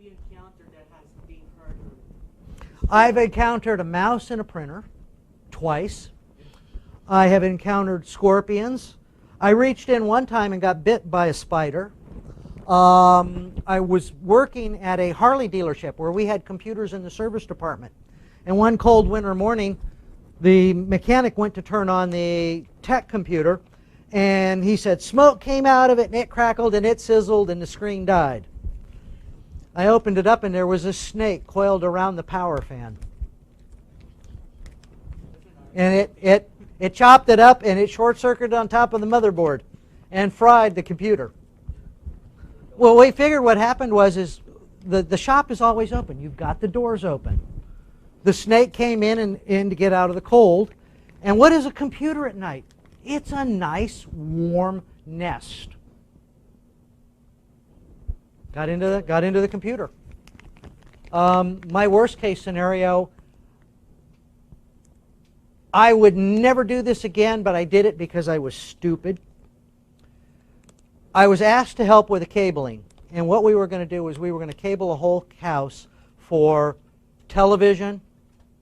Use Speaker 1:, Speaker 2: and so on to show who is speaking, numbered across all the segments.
Speaker 1: you encountered that has been hurt?
Speaker 2: I've encountered a mouse in a printer twice. I have encountered scorpions. I reached in one time and got bit by a spider. I was working at a Harley dealership where we had computers in the service department. And one cold winter morning, the mechanic went to turn on the tech computer, and he said smoke came out of it, and it crackled, and it sizzled, and the screen died. I opened it up, and there was a snake coiled around the power fan. And it chopped it up, and it short-circuited on top of the motherboard and fried the computer. Well, we figured what happened was the shop is always open. You've got the doors open. The snake came in to get out of the cold. And what is a computer at night? It's a nice, warm nest. Got into the computer. My worst case scenario, I would never do this again, but I did it because I was stupid. I was asked to help with the cabling, and what we were going to do was we were going to cable a whole house for television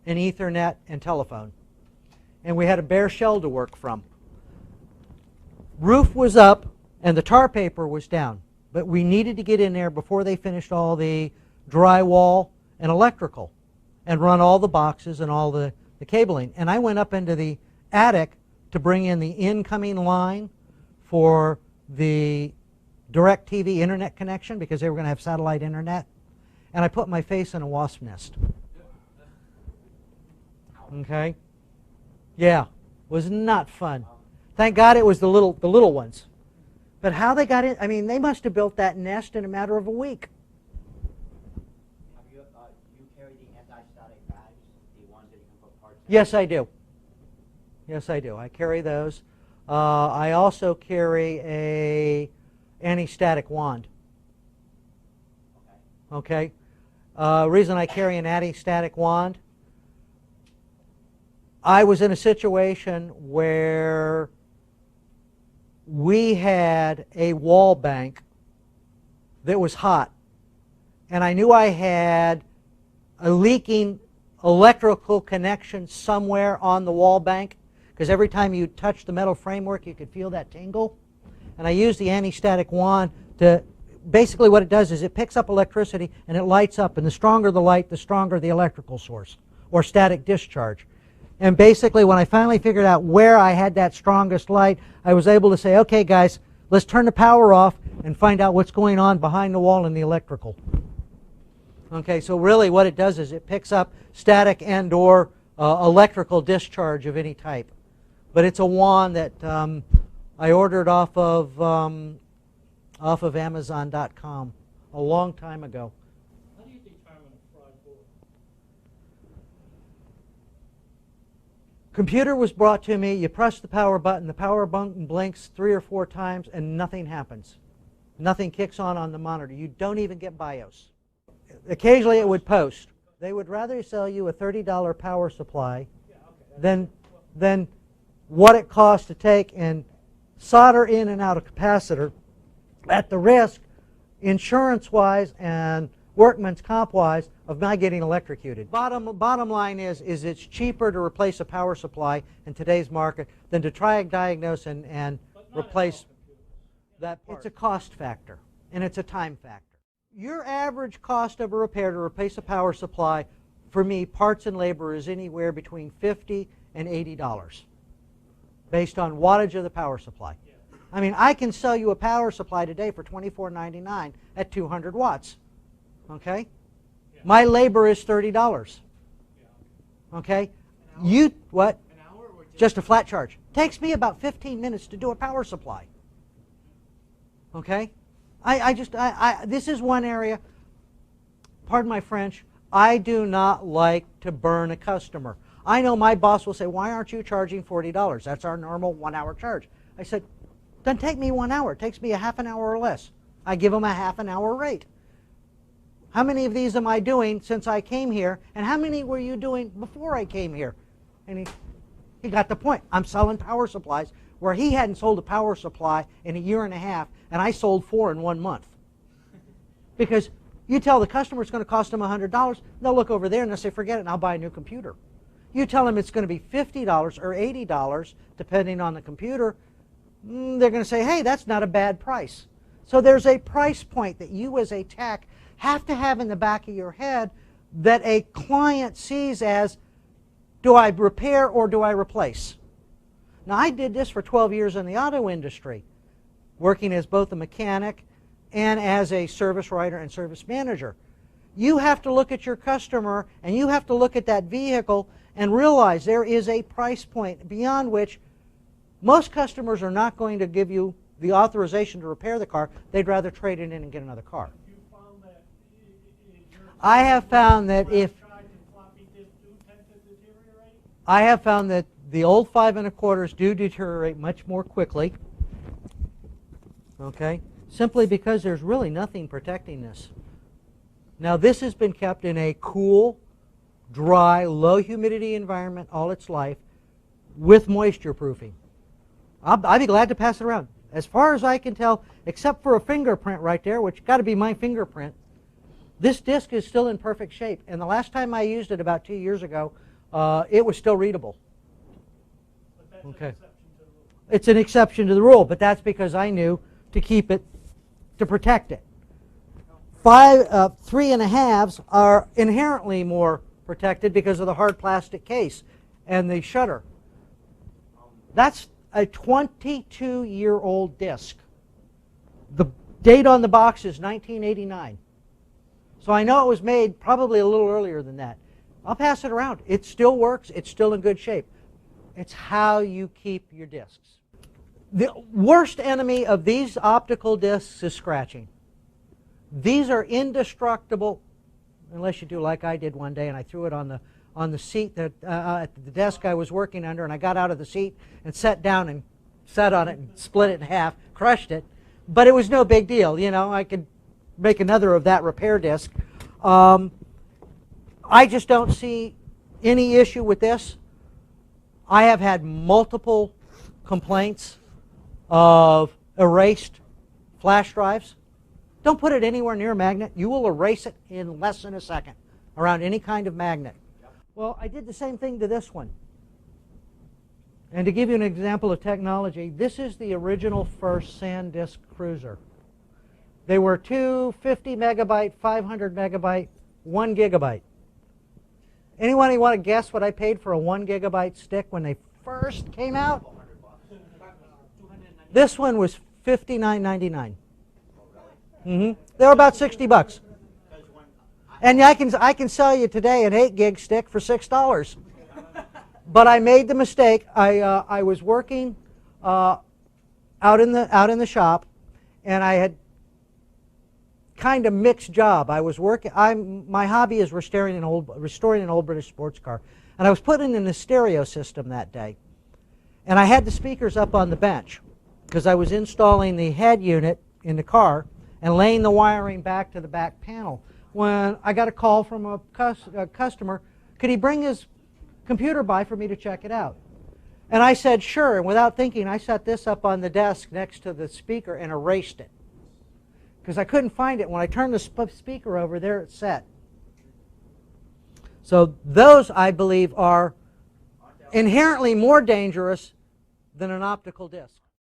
Speaker 2: and Ethernet and telephone. And we had a bare shell to work from. Roof was up and the tar paper was down, but we needed to get in there before they finished all the drywall and electrical and run all the boxes and all the cabling. And I went up into the attic to bring in the incoming line for the DirecTV internet connection because they were going to have satellite internet. And I put my face in a wasp nest. Okay? Yeah, was not fun. Thank God it was the little ones. But how they got in, I mean, they must have built that nest in a matter of a week.
Speaker 3: Have you carry the anti-static bags, the ones that you can put parts in?
Speaker 2: Yes, I do. Yes, I do. I carry those. I also carry a anti-static wand. Okay. Reason I carry an anti-static wand, I was in a situation where we had a wall bank that was hot, and I knew I had a leaking electrical connection somewhere on the wall bank, because every time you touch the metal framework you could feel that tingle. And I used the anti-static wand to, basically what it does is it picks up electricity and it lights up, and the stronger the light, the stronger the electrical source, or static discharge. And basically when I finally figured out where I had that strongest light, I was able to say, okay guys, let's turn the power off and find out what's going on behind the wall in the electrical. Okay, so really what it does is it picks up static and or electrical discharge of any type. But it's a wand that I ordered off of Amazon.com a long time ago.
Speaker 4: How do you determine a fried board?
Speaker 2: Computer was brought to me, you press the power button blinks 3 or 4 times, and nothing happens. Nothing kicks on the monitor. You don't even get BIOS. Occasionally it would post. They would rather sell you a $30 power supply than what it costs to take and solder in and out a capacitor at the risk, insurance-wise and workman's comp-wise, of not getting electrocuted. Bottom line is it's cheaper to replace a power supply in today's market than to try and diagnose and replace that part. It's a cost factor, and it's a time factor. Your average cost of a repair to replace a power supply, for me, parts and labor, is anywhere between $50 and $80, based on wattage of the power supply. I mean, I can sell you a power supply today for $24.99 at 200 watts. Okay? My labor is $30. Okay? You, what?
Speaker 1: An hour or
Speaker 2: just a flat charge. Takes me about 15 minutes to do a power supply. Okay? This is one area, pardon my French, I do not like to burn a customer. I know my boss will say, why aren't you charging $40? That's our normal 1-hour charge. I said, doesn't take me 1 hour. It takes me a half an hour or less. I give them a half an hour rate. How many of these am I doing since I came here? And how many were you doing before I came here? And he got the point. I'm selling power supplies where he hadn't sold a power supply in a year and a half, and I sold 4 in 1 month. Because You tell the customer it's going to cost them $100, they'll look over there and they'll say, forget it, and I'll buy a new computer. You tell them it's going to be $50 or $80, depending on the computer, they're going to say, hey, that's not a bad price. So there's a price point that you as a tech have to have in the back of your head that a client sees as, do I repair or do I replace? Now, I did this for 12 years in the auto industry, working as both a mechanic and as a service writer and service manager. You have to look at your customer and you have to look at that vehicle and realize there is a price point beyond which most customers are not going to give you the authorization to repair the car. They'd rather trade it in and get another car.
Speaker 4: You found that
Speaker 2: I have found that if I have found that the old 5 1/4s do deteriorate much more quickly. Okay, simply because there's really nothing protecting this. Now, this has been kept in a cool, dry, low humidity environment all its life with moisture proofing. I'd be glad to pass it around. As far as I can tell, except for a fingerprint right there, which got to be my fingerprint, this disc is still in perfect shape. And the last time I used it about 2 years ago, it was still readable.
Speaker 4: But that's
Speaker 2: Okay.
Speaker 4: an exception to the rule.
Speaker 2: It's an exception to the rule, but that's because I knew to keep it, to protect it. 3 1/2s are inherently more protected because of the hard plastic case and the shutter. That's a 22-year-old disc. The date on the box is 1989. So I know it was made probably a little earlier than that. I'll pass it around. It still works. It's still in good shape. It's how you keep your discs. The worst enemy of these optical discs is scratching. These are indestructible, unless you do like I did one day, and I threw it on the seat that at the desk I was working under, and I got out of the seat and sat down and sat on it and split it in half, crushed it. But it was no big deal. You know, I could make another of that repair disc. I just don't see any issue with this. I have had multiple complaints of erased flash drives. Don't put it anywhere near a magnet. You will erase it in less than a second around any kind of magnet. Well, I did the same thing to this one. And to give you an example of technology, this is the original first SanDisk Cruiser. They were two 50 megabyte, 500 megabyte, 1 gigabyte. Anyone want to guess what I paid for a 1 gigabyte stick when they first came out? This one was $59.99. They were about 60 bucks. And I can sell you today an 8 gig stick for $6. But I made the mistake. I was working out in the shop, and I had kind of mixed job. I was working. My hobby is restoring an old British sports car, and I was putting in the stereo system that day, and I had the speakers up on the bench because I was installing the head unit in the car and laying the wiring back to the back panel. When I got a call from a customer, could he bring his computer by for me to check it out? And I said sure, and without thinking, I set this up on the desk next to the speaker and erased it because I couldn't find it. When I turned the speaker over, there it's set. So those, I believe, are inherently more dangerous than an optical disc.